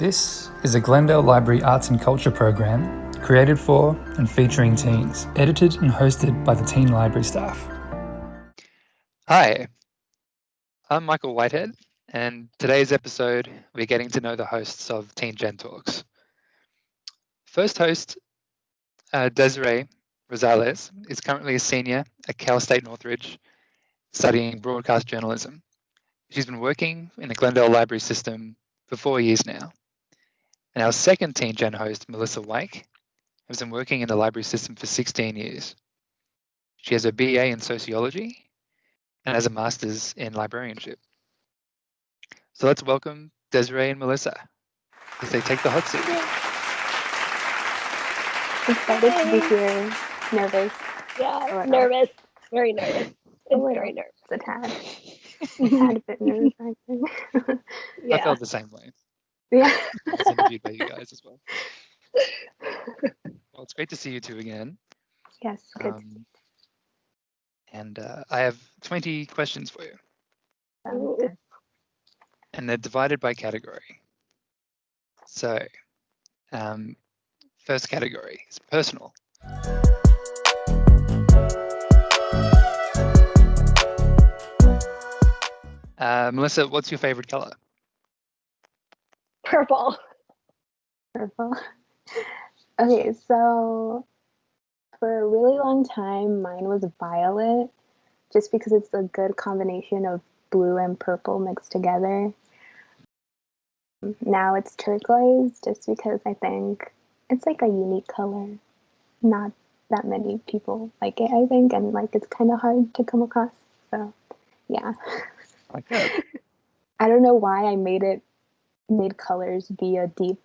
This is a Glendale Library Arts and Culture program created for and featuring teens, edited and hosted by the Teen Library staff. Hi, I'm Michael Whitehead, and today's episode we're getting to know the hosts of Teen G.E.N Talks. First host, Desiree Rosales, is currently a senior at Cal State Northridge studying broadcast journalism. She's been working in the Glendale Library system for 4 years now. And our second Teen G.E.N host, Melissa Wake, has been working in the library system for 16 years. She has a BA in sociology and has a master's in librarianship. So let's welcome Desiree and Melissa as they take the hot seat. Excited to be here. Nervous. Yeah, nervous. Very nervous. Very nervous. A tad bit nervous, I think. I felt the same way. Yeah. I was interviewed by you guys as well. Well, it's great to see you two again. Yes, good. And I have 20 questions for you. Good. And they're divided by category. So, first category is personal. Melissa, what's your favorite color? Purple. Purple. Okay, so for a really long time, mine was violet, just because it's a good combination of blue and purple mixed together. Now it's turquoise, just because I think it's like a unique color. Not that many people like it, I think, and like it's kind of hard to come across. So, yeah. Like that. I don't know why I made colors be a deep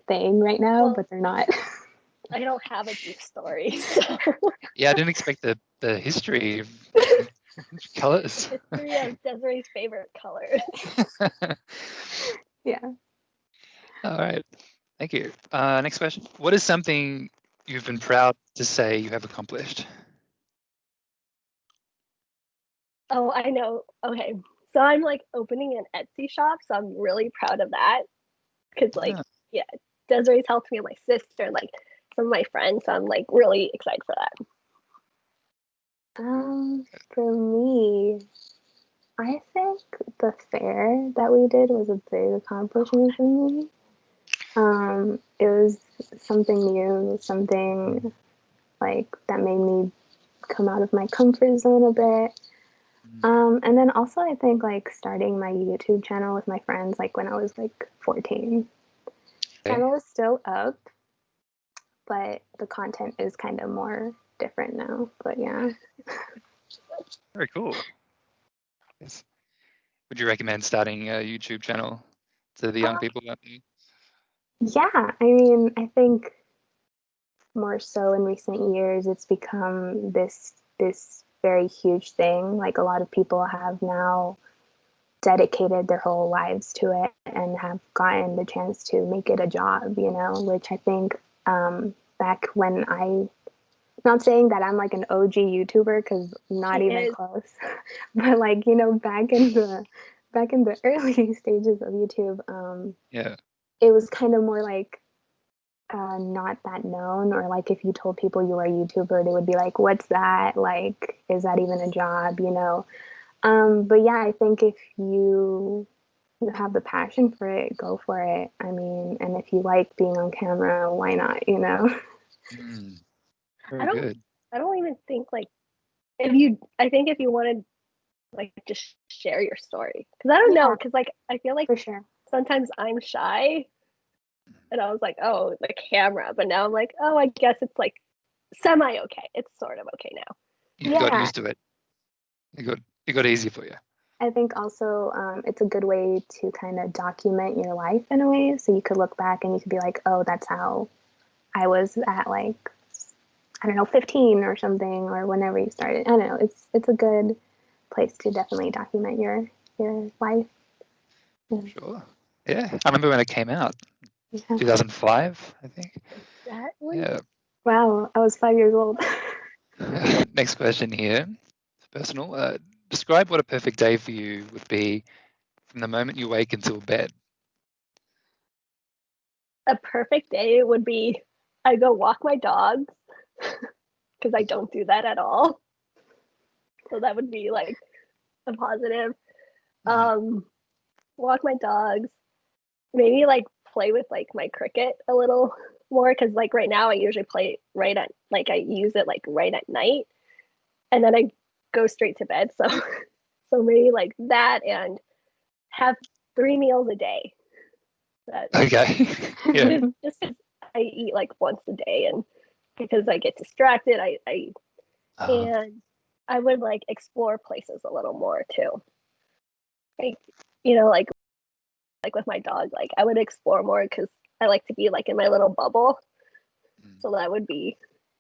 thing right now, but they're not. I don't have a deep story. So. Yeah, I didn't expect the history of colors. History of Desiree's favorite colors. Yeah. All right. Thank you. Next question. What is something you've been proud to say you have accomplished? Oh, I know. Okay. So I'm like opening an Etsy shop, so I'm really proud of that. Because yeah, Desiree's helped me and my sister, like some of my friends, so I'm like really excited for that. For me, I think the fair that we did was a big accomplishment for me. It was something new, something like that made me come out of my comfort zone a bit. And then also I think like starting my YouTube channel with my friends, like when I was like 14. Okay. Channel is still up, but the content is kind of more different now. But yeah. Very cool. Yes. Would you recommend starting a YouTube channel to the young people out there? Yeah, I mean, I think more so in recent years, it's become this very huge thing. Like a lot of people have now dedicated their whole lives to it and have gotten the chance to make it a job, which I think back when not saying that I'm like an OG YouTuber, because not even close, but like, back in the early stages of YouTube, Yeah. it was kind of more like not that known, or like if you told people you were a YouTuber, they would be like, what's that? Like, is that even a job, But yeah, I think if you have the passion for it, go for it. I mean, and if you like being on camera, why not, Very good. I don't even think like I think if you wanted like just share your story, because I don't know, because like I feel like for sure sometimes I'm shy, and I was like, oh, the camera, but now I'm like, oh, I guess it's like semi okay. It's sort of okay now. You got used to it. It got easy for you. I think also it's a good way to kind of document your life in a way, so you could look back and you could be like, oh, that's how I was at like, I don't know, 15 or something, or whenever you started. I don't know. It's a good place to definitely document your life. Yeah. Sure. Yeah, I remember when it came out, 2005, I think. Exactly. Yeah. Wow, I was 5 years old. Next question here. It's personal. Describe what a perfect day for you would be from the moment you wake until bed. a perfect day would be I go walk my dogs because I don't do that at all. So that would be like a positive. Walk my dogs, maybe like play with like my Cricut a little more because like right now I usually play right at like I use it like right at night and then I go straight to bed. So so maybe like that and have 3 meals a day. That Okay. Yeah. just 'cause I eat like once a day and because I get distracted, I and I would like explore places a little more too. Like you know, like with my dog, like I would explore more because I like to be like in my little bubble. So that would be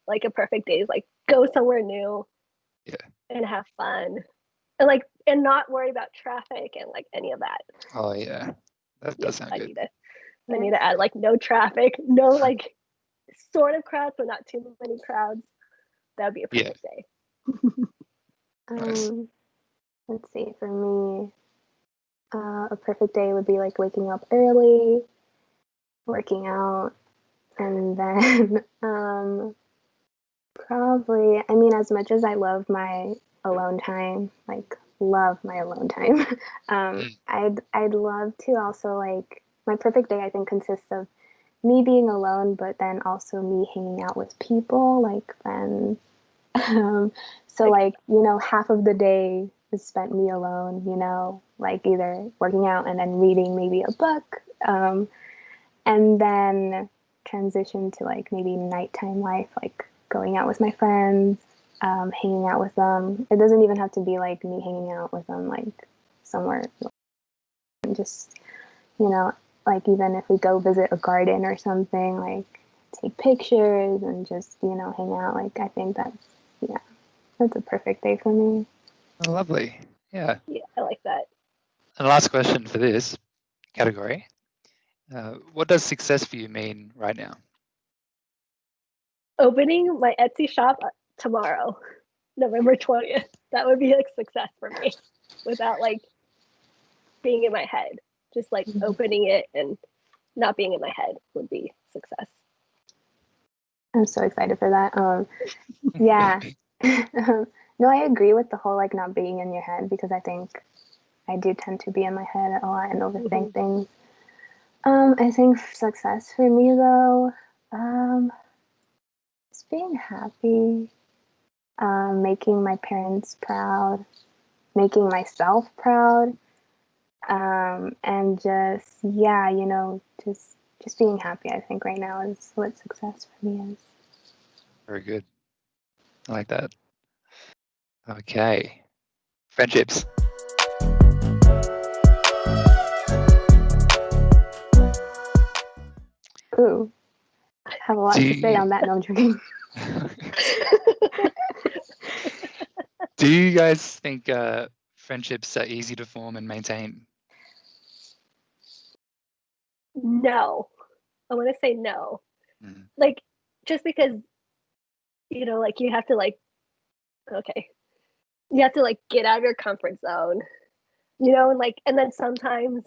like a perfect day is like go somewhere new Yeah. and have fun. And like and not worry about traffic and like any of that. Oh yeah. That does sound I good. need to add like no traffic, no like sort of crowds, but not too many crowds. That would be a perfect day. Nice. Let's see, for me, a perfect day would be like waking up early, working out, and then probably, I mean, as much as I love my alone time, like love my alone time, I'd love to also like my perfect day. I think consists of me being alone, but then also me hanging out with people, like friends. So like half of the day is spent me alone. Like either working out and then reading maybe a book, and then transition to like maybe nighttime life, like going out with my friends, hanging out with them. It doesn't even have to be like me hanging out with them like somewhere, just like even if we go visit a garden or something, like take pictures and just hang out. Like I think that's a perfect day for me. Oh, lovely. Yeah. Yeah, I like that. And last question for this category. What does success for you mean right now? Opening my Etsy shop tomorrow, November 20th. That would be like success for me without like being in my head. Just like opening it and not being in my head would be success. I'm so excited for that. Yeah. No, I agree with the whole like not being in your head because I think I do tend to be in my head a lot and overthink things. I think success for me though, just being happy, making my parents proud, making myself proud, and just just being happy. I think right now is what success for me is. Very good. I like that. Okay. Friendships. Ooh, I have a lot to say on that. No, I'm joking. Do you guys think friendships are easy to form and maintain? No. I want to say no. Like, just because, like you have to like, okay, you have to like get out of your comfort zone, and like, and then sometimes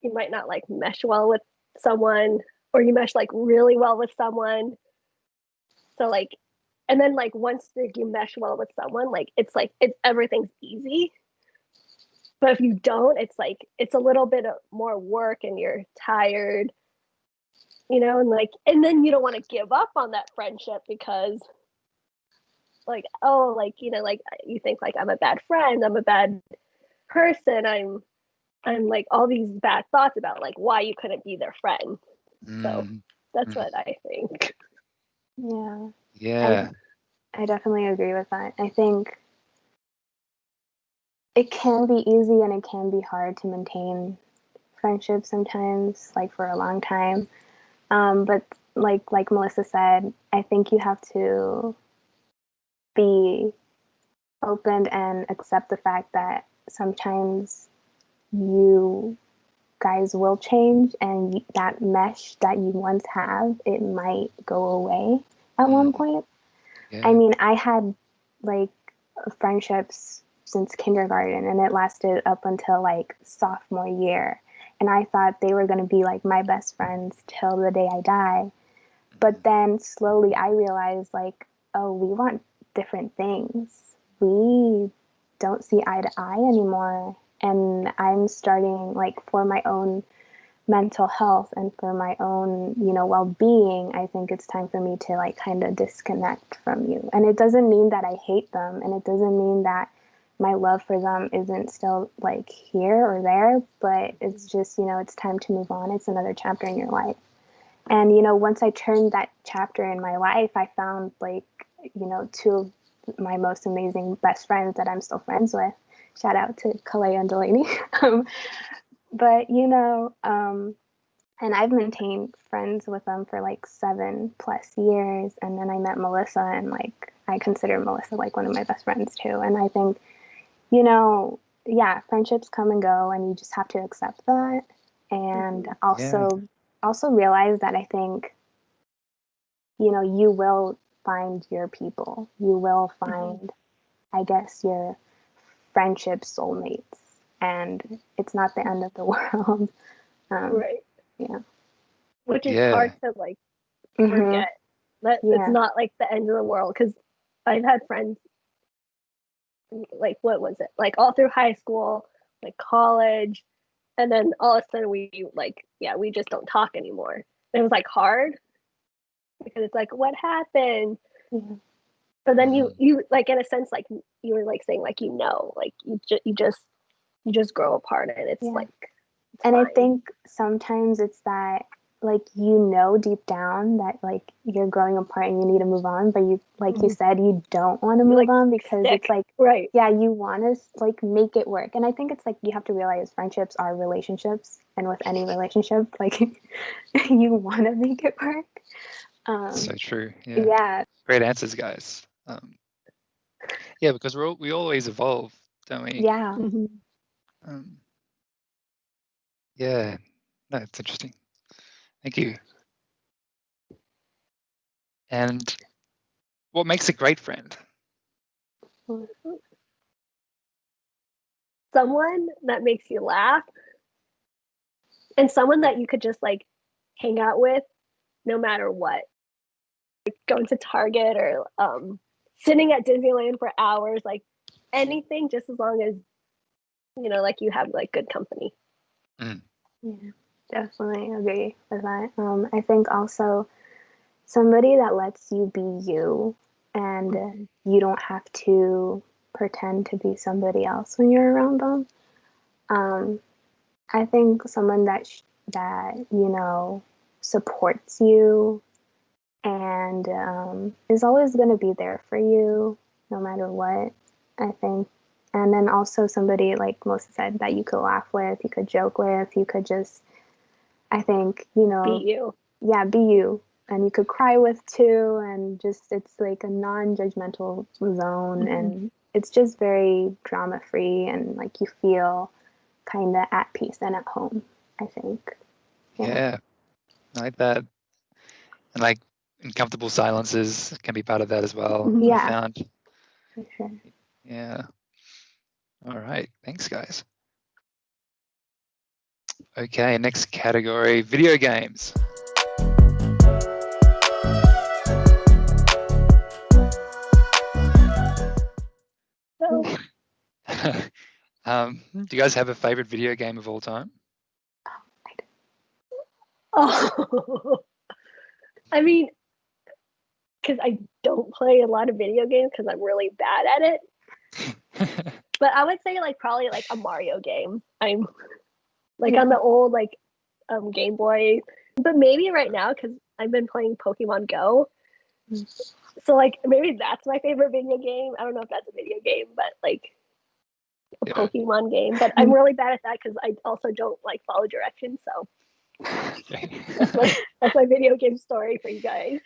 you might not like mesh well with someone or you mesh like really well with someone. So like, and then like once you mesh well with someone, like it's everything's easy. But if you don't, it's like it's a little bit more work and you're tired, and like and then you don't want to give up on that friendship because like like like you think like I'm a bad friend, I'm a bad person, I'm like all these bad thoughts about like why you couldn't be their friend. So that's what I think. Yeah. I definitely agree with that. I think it can be easy and it can be hard to maintain friendships sometimes, like for a long time. But like Melissa said, I think you have to be open and accept the fact that sometimes you guys will change and that mesh that you once have, it might go away at one point. I mean, I had like friendships since kindergarten and it lasted up until like sophomore year. and I thought they were going to be like my best friends till the day I die. But then slowly I realized, like, oh, we want different things. We don't see eye to eye anymore. And I'm starting, like, for my own mental health and for my own, well-being, I think it's time for me to, like, kind of disconnect from you. And it doesn't mean that I hate them, and it doesn't mean that my love for them isn't still, like, here or there, but it's just, it's time to move on. It's another chapter in your life. And, once I turned that chapter in my life, I found, like, two of my most amazing best friends that I'm still friends with. Shout out to Colleen and Delaney. But, and I've maintained friends with them for like 7+ years. And then I met Melissa, and like, I consider Melissa like one of my best friends too. And I think, yeah, friendships come and go, and you just have to accept that. And also realize that I think, you will find your people. You will find, I guess, your friendship soulmates, and it's not the end of the world. Right. Yeah. Which is hard to like forget. That it's not like the end of the world, because I've had friends, like, what was it? Like all through high school, like college, and then all of a sudden we just don't talk anymore. And it was like hard, because it's like, what happened? Yeah. But then you like, in a sense, like you were like saying, like, like you just grow apart, and it's like, it's and fine. I think sometimes it's that, like, deep down that, like, you're growing apart and you need to move on, but you, like you said, you don't want to move on, because it's like, you want to, like, make it work. And I think it's like, you have to realize friendships are relationships, and with any relationship, like, you want to make it work. So true. Yeah. Great answers, guys. Because we always evolve, don't we? Yeah. Yeah. No, it's interesting. Thank you. And what makes a great friend? Someone that makes you laugh, and someone that you could just like hang out with no matter what. Like going to Target, or sitting at Disneyland for hours, like anything, just as long as like you have like good company. Yeah, definitely agree with that. I think also somebody that lets you be you, and you don't have to pretend to be somebody else when you're around them. I think someone that supports you, and is always going to be there for you no matter what, I think. And then also somebody, like Melissa said, that you could laugh with, you could joke with, you could just, I think, be you. Yeah, be you. And you could cry with too, and just, it's like a non-judgmental zone, and it's just very drama-free, and like you feel kind of at peace and at home, I think. Yeah, I like that. And like uncomfortable silences can be part of that as well. Yeah, I found. for sure. Yeah. All right. Thanks, guys. Okay, next category, video games. Do you guys have a favorite video game of all time? Oh, I mean, because I don't play a lot of video games because I'm really bad at it. But I would say like probably like a Mario game. I'm like on the old like Game Boy, but maybe right now because I've been playing Pokemon Go. So like maybe that's my favorite video game. I don't know if that's a video game, but like a Pokemon game. But I'm really bad at that because I also don't like follow directions. So that's my video game story for you guys.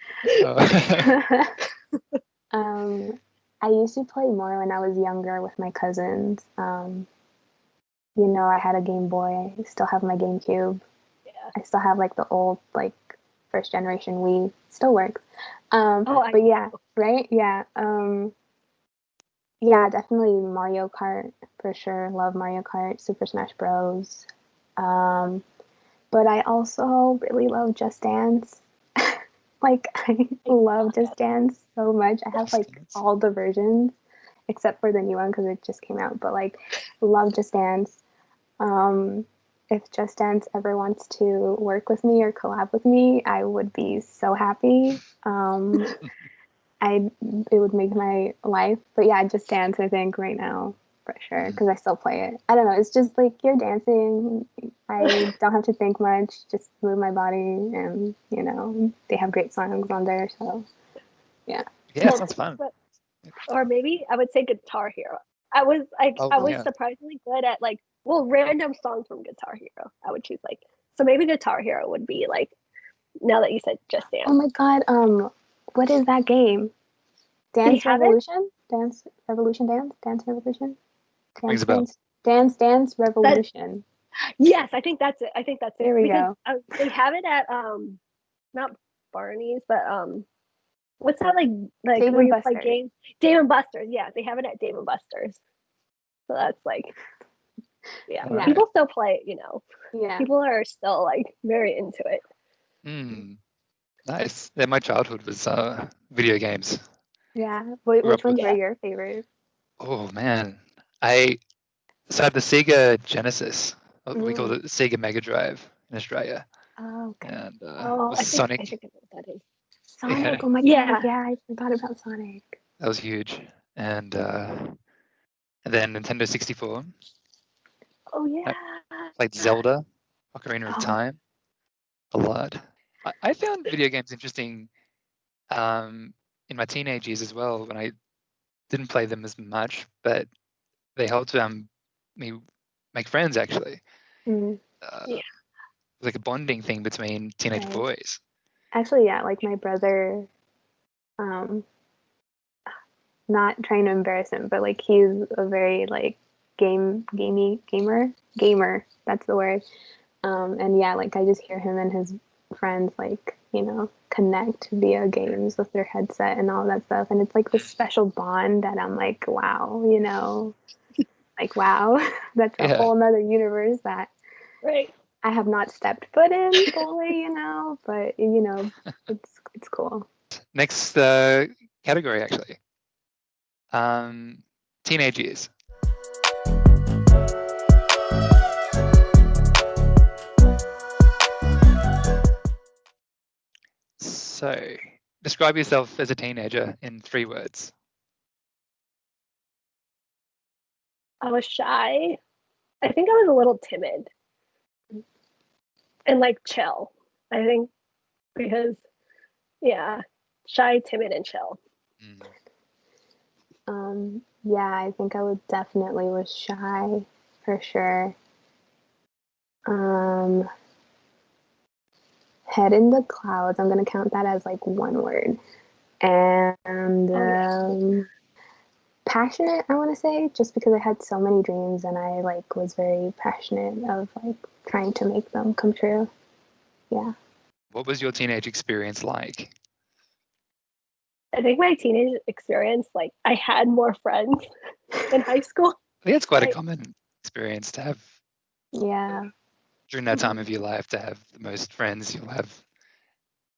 I used to play more when I was younger with my cousins. I had a Game Boy. I still have my GameCube. Yeah. I still have like the old like first generation Wii. Still works. But yeah, right? Yeah. Yeah, definitely Mario Kart for sure. Love Mario Kart, Super Smash Bros. But I also really love Just Dance. Like, I love Just Dance so much. I have like all the versions except for the new one because it just came out. But like, love Just Dance. If Just Dance ever wants to work with me or collab with me, I would be so happy. It would make my life. But yeah, Just Dance, I think right now for sure because I still play it. I don't know. It's just like you're dancing. I don't have to think much. Just move my body, and they have great songs on there. So yeah. Yeah, sounds fun. Or maybe I would say Guitar Hero. I was surprisingly good at like random songs from Guitar Hero. I would choose like so maybe Guitar Hero would be like now that you said Just Dance. Oh my god, what is that game? Dance Revolution? Dance Revolution. Dance Revolution. Yes, I think that's it. There we go. They have it at not Barney's, but what's that like Dave where and you Buster's. play games? Dave and Buster's. Yeah, they have it at Dave and Buster's. So that's like Right. people still play it, Yeah. People are still like very into it. Nice. Yeah, my childhood was video games. Yeah. Which ones were your favorite? Oh man. I had the Sega Genesis. We called it the Sega Mega Drive in Australia. Oh, okay. And I Sonic. think I know what that is. Sonic. Yeah. Oh my god. Yeah, I forgot about Sonic. That was huge. And then Nintendo 64. Oh yeah. Played Zelda, Ocarina of Time, a lot. I found video games interesting in my teenage years as well when I didn't play them as much, but they helped me make friends actually. It was like a bonding thing between teenage boys. Actually, yeah, like my brother, not trying to embarrass him, but like he's a very like gamer. That's the word. And yeah, like I just hear him and his friends like connect via games with their headset and all that stuff, and it's like this special bond that I'm like, wow, like wow, that's a whole nother universe that I have not stepped foot in fully, but it's cool. Next category actually, teenage years. So, describe yourself as a teenager in 3 words. I was shy. I think I was a little timid and like chill. I think because shy, timid, and chill. Yeah, I think I would definitely was shy for sure. Head in the clouds. I'm gonna count that as like one word. And passionate, I want to say, just because I had so many dreams and I like was very passionate of like trying to make them come true. Yeah. What was your teenage experience like? I think my teenage experience, like I had more friends in high school. I think it's quite a common experience to have. Yeah. During that time of your life, to have the most friends you'll have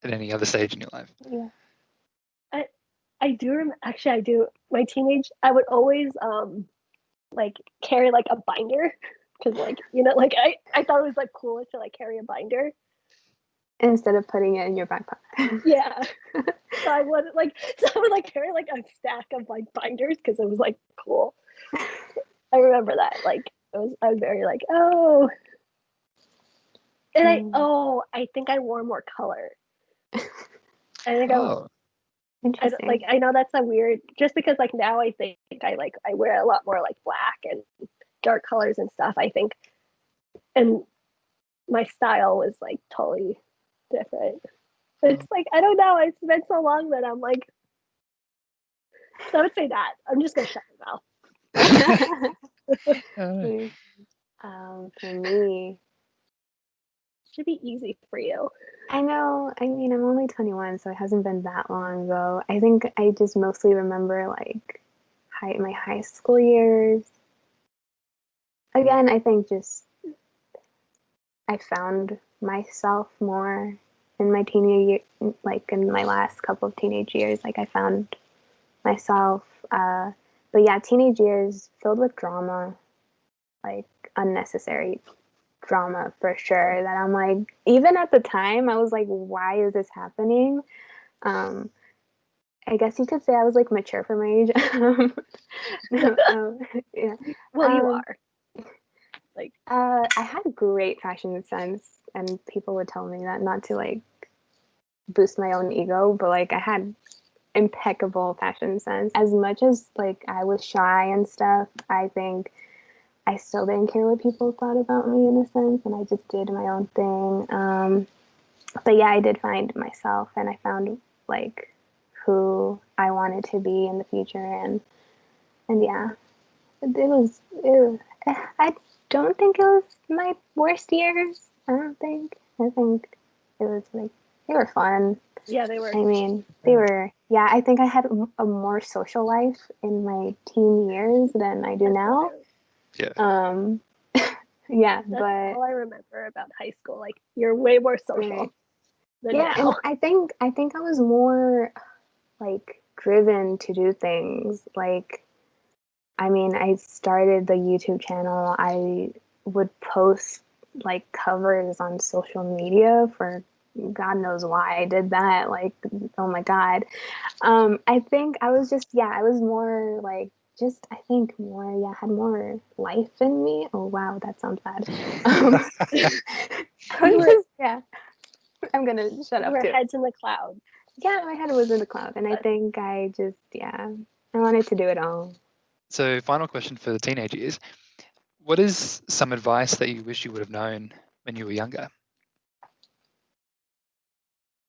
at any other stage in your life. Yeah. I do. Actually, I do. My teenage, I would always like carry like a binder because like like I thought it was like cool to like carry a binder instead of putting it in your backpack. Yeah. So I would like carry like a stack of like binders because it was like cool. I remember that. Like I was very like, oh. And I think I wore more color. I think Interesting. I know that's a weird, just because like now I think I wear a lot more like black and dark colors and stuff, I think. And my style was like totally different. It's like, I don't know, it's been so long that I'm like, so I would say that. I'm just gonna shut my mouth. For me, should be easy for you. I know. I mean, I'm only 21, so it hasn't been that long ago. I think I just mostly remember like my high school years. Again, I think just I found myself more in my teenage year, like in my last couple of teenage years. Like I found myself. But yeah, teenage years filled with drama, like unnecessary drama for sure. That I'm like, even at the time, I was like, why is this happening? I guess you could say I was like mature for my age. Yeah. Well, you are. Like, I had great fashion sense, and people would tell me that not to like boost my own ego, but like I had impeccable fashion sense. As much as like I was shy and stuff, I think I still didn't care what people thought about me in a sense, and I just did my own thing. But yeah, I did find myself, and I found like who I wanted to be in the future, and yeah, I don't think it was my worst years. I don't think. I think it was like they were fun. yeah, they were. I mean, they were. Yeah, I think I had a more social life in my teen years than I do now. Yeah. Yeah, That's but all I remember about high school. Like, you're way more social right. than Yeah, and now. I think I was more like driven to do things. Like, I mean, I started the YouTube channel. I would post like covers on social media for God knows why I did that. Like, oh my God. I think I was just, yeah, I was more like, just, I think more, yeah, had more life in me. Oh, wow, that sounds bad. I was just, yeah, I'm gonna shut up Your too. head's in the clouds. Yeah, my head was in the cloud, and I think I just, yeah, I wanted to do it all. So, final question for the teenage years. What is some advice that you wish you would have known when you were younger?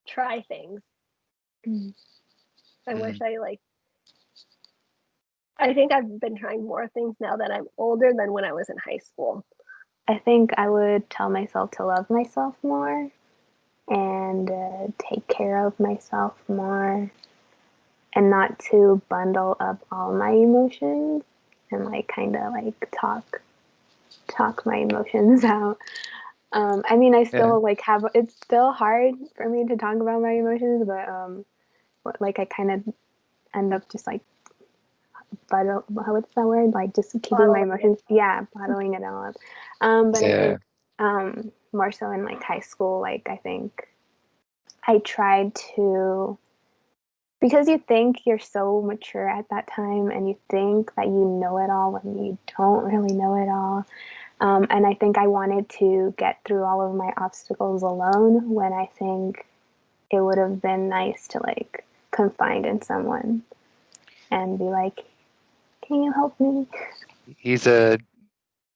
Try things. I wish I think I've been trying more things now that I'm older than when I was in high school. I think I would tell myself to love myself more and take care of myself more and not to bundle up all my emotions and like kind of like talk my emotions out. I mean, I still like have, it's still hard for me to talk about my emotions, but like I kind of end up just like what's that word? Like just keeping my emotions, yeah, bottling it all up. But I think more so in like high school, like I think I tried to, because you think you're so mature at that time and you think that you know it all when you don't really know it all. And I think I wanted to get through all of my obstacles alone when I think it would have been nice to like confide in someone and be like, can you help me? Here's a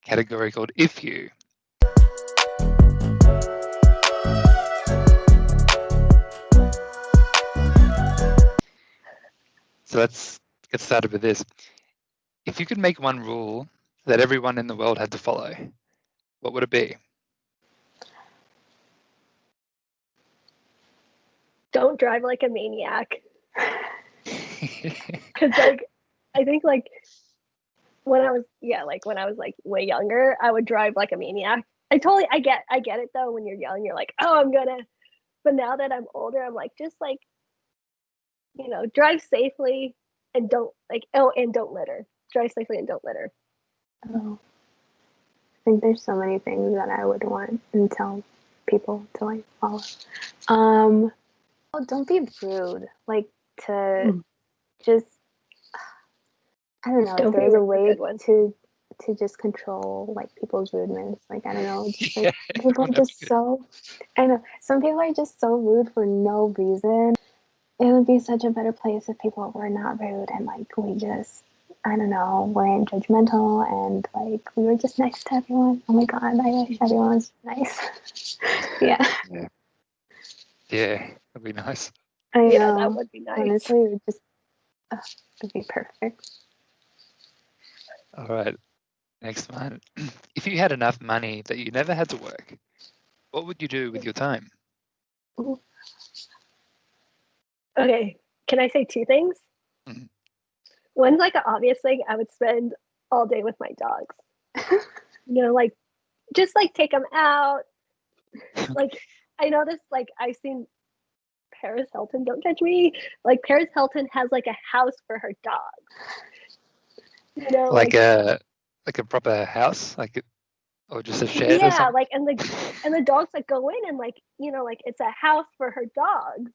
category called If You. So let's get started with this. If you could make one rule that everyone in the world had to follow, what would it be? Don't drive like a maniac. Because like, I think like when I was like way younger, I would drive like a maniac. I get it though. When you're young, you're like, oh, I'm gonna. But now that I'm older, I'm like, just like, drive safely and don't don't litter. Drive safely and don't litter. Oh, I think there's so many things that I would want and tell people to like follow. Oh, don't be rude. Like to just, I don't know if Don't be there's a rude, a way good one. to just control like people's rudeness. Like I don't know, just like people are just so. I know some people are just so rude for no reason. It would be such a better place if people were not rude and like we just, I don't know, weren't judgmental and like we were just nice to everyone. Oh my God, I wish everyone was nice. Yeah. Yeah, that'd be nice. I Yeah, that know. would be nice. Honestly, it would just it'd be perfect. All right, next one. If you had enough money that you never had to work, what would you do with your time? Ooh. Okay, can I say two things? Mhm. One's like an obvious thing. I would spend all day with my dogs. Like just like take them out, like I noticed, like I've seen Paris Hilton, don't judge me, like Paris Hilton has like a house for her dog. You know, Like a proper house, or just a shed or yeah, something. like and the dogs like go in and like, you know, like it's a house for her dog.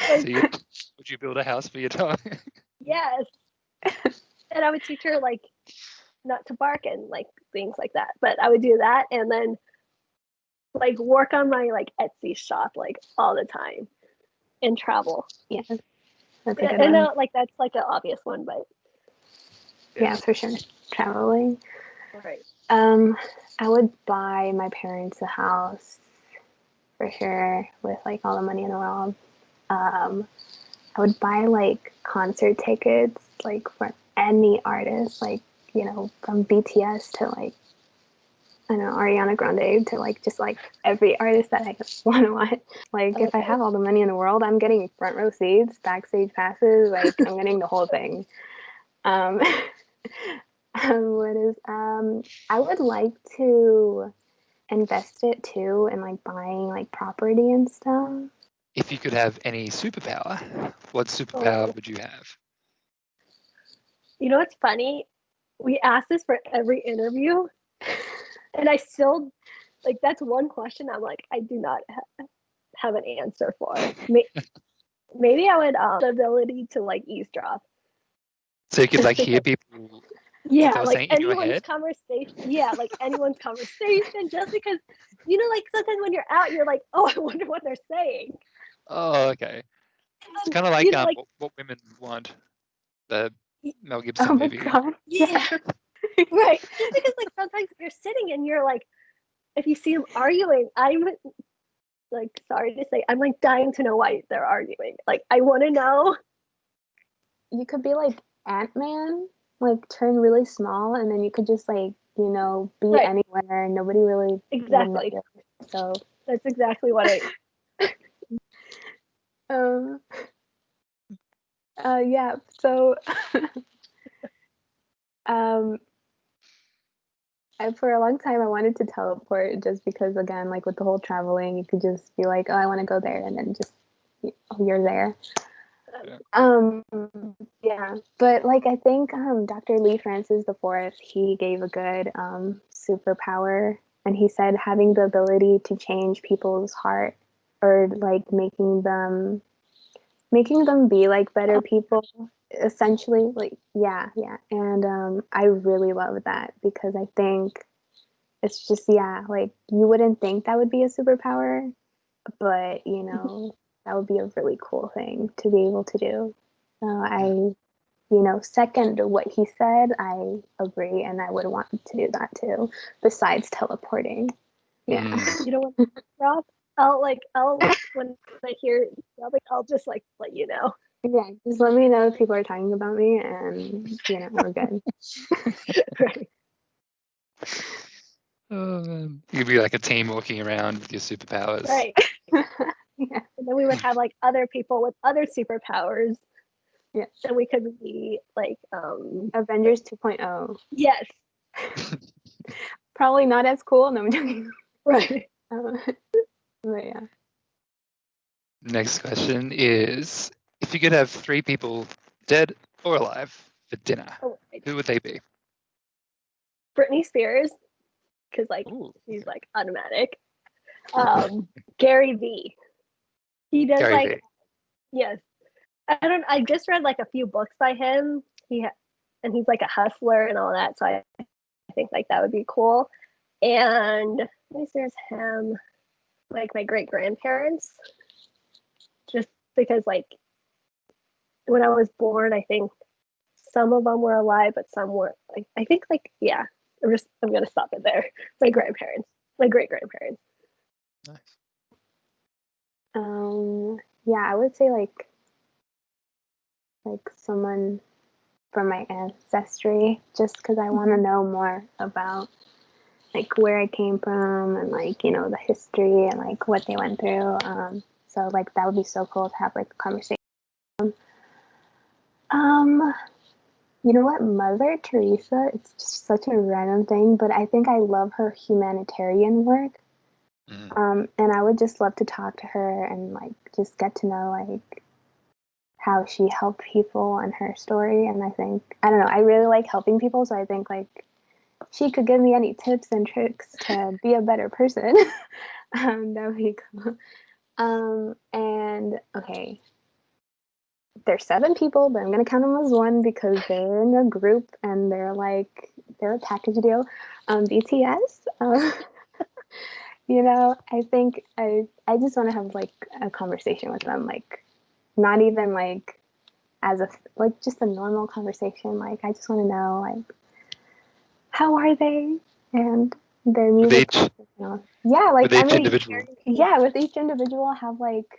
Like, So would you build a house for your dog? yes. And I would teach her like not to bark and like things like that. But I would do that and then like work on my like Etsy shop like all the time and travel. Yeah, that's a good I one. know like that's like an obvious one, but Yeah, for sure. Traveling. right. I would buy my parents a house for sure with like all the money in the world. I would buy like concert tickets like for any artist, like, you know, from BTS to like, I don't know, Ariana Grande to like just like every artist that I want to watch. Like if I have all the money in the world, I'm getting front row seats, backstage passes, like I'm getting the whole thing. I would like to invest it too in like buying like property and stuff. If you could have any superpower, what superpower would you have? You know what's funny? We ask this for every interview, and I still like that's one question I'm like I do not have an answer for. Maybe I would the ability to like eavesdrop. So you could like hear people Yeah, they were like saying in your anyone's head? conversation. Yeah, like anyone's conversation. Just because, you know, like sometimes when you're out, you're like, oh, I wonder what they're saying. Oh, okay. It's And, kind of like you know, like what women want, the Mel Oh Gibson my movie. god. yeah, right. Just because like sometimes you're sitting and you're like, if you see them arguing, I'm like, sorry to say, I'm like dying to know why they're arguing. Like, I want to know. You could be like Ant-Man, like turn really small, and then you could just like, you know, be Right. anywhere and nobody really Exactly. would know. So That's exactly what I. um yeah, so um for a long time I wanted to teleport just because again, like with the whole traveling, you could just be like, oh, I want to go there, and then just you're there. Um, yeah, but like I think Dr. Lee Francis the Fourth, he gave a good superpower, and he said having the ability to change people's heart or like making them be like better people, essentially. Like yeah, and I really love that because I think it's just like you wouldn't think that would be a superpower, but you know that would be a really cool thing to be able to do. I second what he said. I agree, and I would want to do that too. Besides teleporting, yeah. You know what, Rob? I'll when I hear Rob, like, I'll just like let you know. Yeah, just let me know if people are talking about me, and we're good. Right. Oh man. You could be like a team walking around with your superpowers. Right. Yeah, And then we would have like other people with other superpowers. yeah. And we could be like Avengers 2.0. yes. Probably not as cool. No, I'm joking. Right. But yeah. Next question is, if you could have 3 people, dead or alive, for dinner, Oh, right. who would they be? Britney Spears, because like Ooh, she's like automatic. Gary V. He does Gary like Vee. yes. I just read like a few books by him. And he's like a hustler and all that. So I think like that would be cool. And at least there's him, like my great grandparents. Just because like when I was born, I think some of them were alive, but some were like I think like yeah. I'm gonna stop it there. My grandparents, my great grandparents. Nice. Yeah, I would say like someone from my ancestry, just because I want to know more about like where I came from and like the history and like what they went through. So like that would be so cool to have like a conversation. Um, you know what, Mother Teresa? It's just such a random thing, but I think I love her humanitarian work. And I would just love to talk to her and like just get to know like how she helped people and her story. And I think, I don't know, I really like helping people, so I think like she could give me any tips and tricks to be a better person. That would be cool. And okay, there's 7 people, but I'm gonna count them as one because they're in a group and they're a package deal. BTS. You know, I think I just want to have like a conversation with them, like not even like as a like just a normal conversation. Like I just want to know like how are they and their With music. each, Yeah, like with each individual. yeah, with each individual have like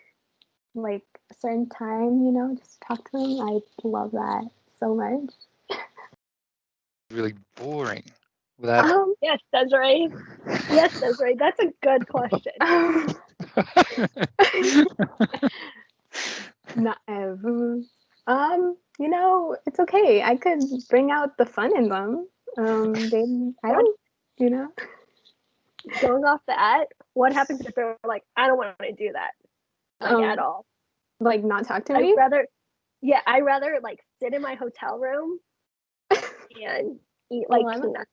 a certain time, you know, just talk to them. I love that so much. Really boring. Without. Yes, Desiree. Yes, Desiree. That's a good question. Not ever. You know, it's okay. I could bring out the fun in them. I don't, you know. Going off that, what happens if they're like, I don't want to do that, like at all? Like not talk to me. I'd rather like sit in my hotel room and eat like peanuts.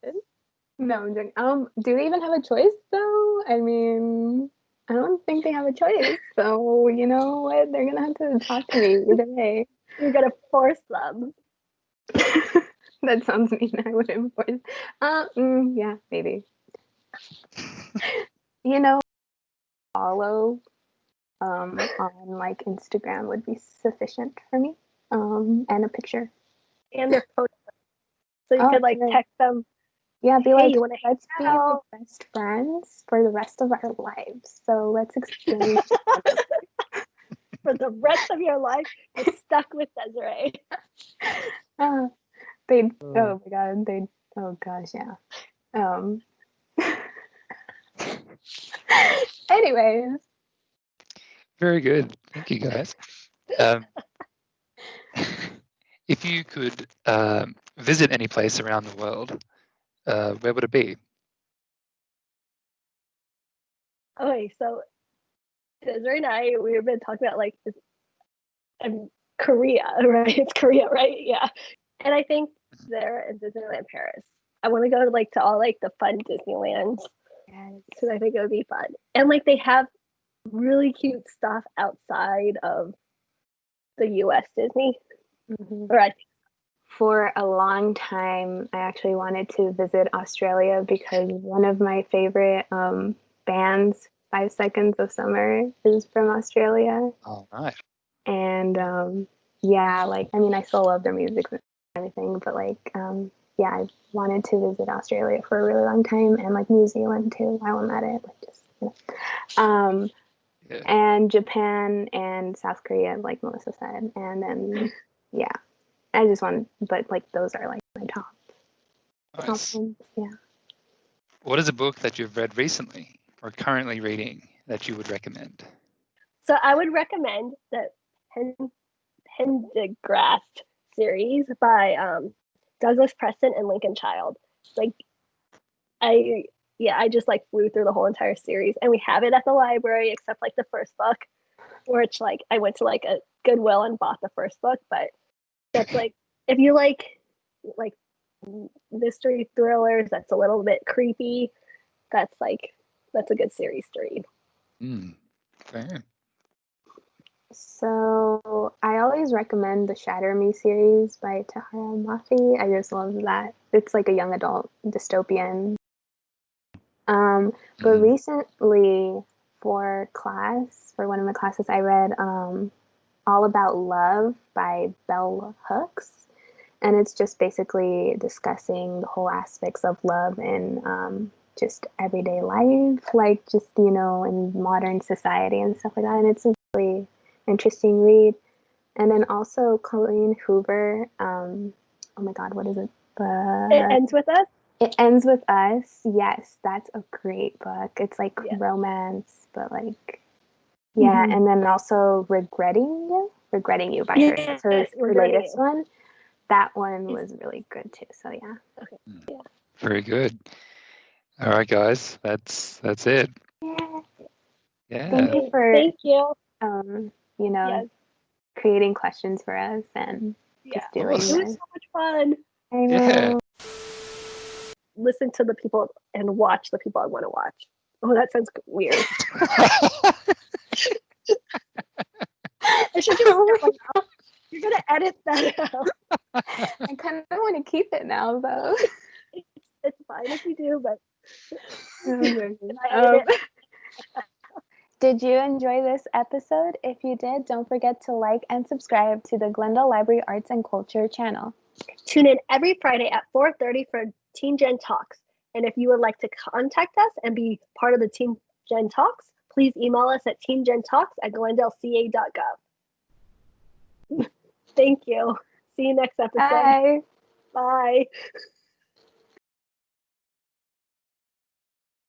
No, I'm joking. Do they even have a choice though? I mean, I don't think they have a choice. So you know what? They're gonna have to talk to me either way. You're gonna force them. That sounds mean. I wouldn't force. Yeah, maybe. You know, follow on like Instagram would be sufficient for me. And a picture. And their photos. So you could like text them. Yeah, be hey, like, you want to let's be like best friends for the rest of our lives. So let's exchange. For the rest of your life, you're stuck with Desiree. Oh my god, oh gosh, yeah. Anyways. Very good. Thank you, guys. If you could visit any place around the world, where would it be? Okay, so Desiree and I, we've been talking about like Korea, right? It's Korea, right? Yeah. And I think there in Disneyland Paris. I want to go to like to all like the fun Disneylands because I think it would be fun. And like they have really cute stuff outside of the U.S. Disney. Or I think for a long time, I actually wanted to visit Australia because one of my favorite bands, 5 Seconds of Summer, is from Australia. Oh, nice. And yeah, like I mean, I still love their music and everything, but like yeah, I wanted to visit Australia for a really long time, and like New Zealand too. While I'm at it, like just you know. Yeah. And Japan and South Korea, like Melissa said, and then yeah, I just wanted, but like those are like my top Nice. ones. Yeah. What is a book that you've read recently or currently reading that you would recommend? so. I would recommend the Pendergast series by Douglas Preston and Lincoln Child. Like I just like flew through the whole entire series, and we have it at the library except like the first book, which like I went to like a Goodwill and bought the first book. But that's like if you like mystery thrillers, that's a little bit creepy. That's a good series to read. Fair. So I always recommend the Shatter Me series by Tahareh and Mafi. I just love that. It's like a young adult dystopian. But recently for one of my classes, I read All About Love by Bell Hooks. And it's just basically discussing the whole aspects of love in just everyday life, like just, you know, in modern society and stuff like that. And it's a really interesting read. And then also Colleen Hoover, oh my God, what is it? It Ends With Us? It Ends With Us. Yes, that's a great book. It's like romance, but like, yeah. And then also Regretting You by her. It's her latest one. That one was really good too. So yeah. Okay. Yeah. Very good. All right, guys, that's it. Yeah. Yeah. Thank you for Thank you. Yes. Creating questions for us and just doing course. It this. was so much fun. I know. Yeah. Listen to the people and watch the people I want to watch. Oh, that sounds weird. I should just start like, oh, you're gonna edit that out. I kind of want to keep it now, though. It's fine if you do, but Okay. can I edit it? Did you enjoy this episode? If you did, don't forget to like and subscribe to the Glendale Library Arts and Culture channel. Tune in every Friday at 4:30 for Teen Gen Talks. And if you would like to contact us and be part of the Teen Gen Talks, please email us at teengentalks@glendaleca.gov. Thank you. See you next episode. Bye. Bye.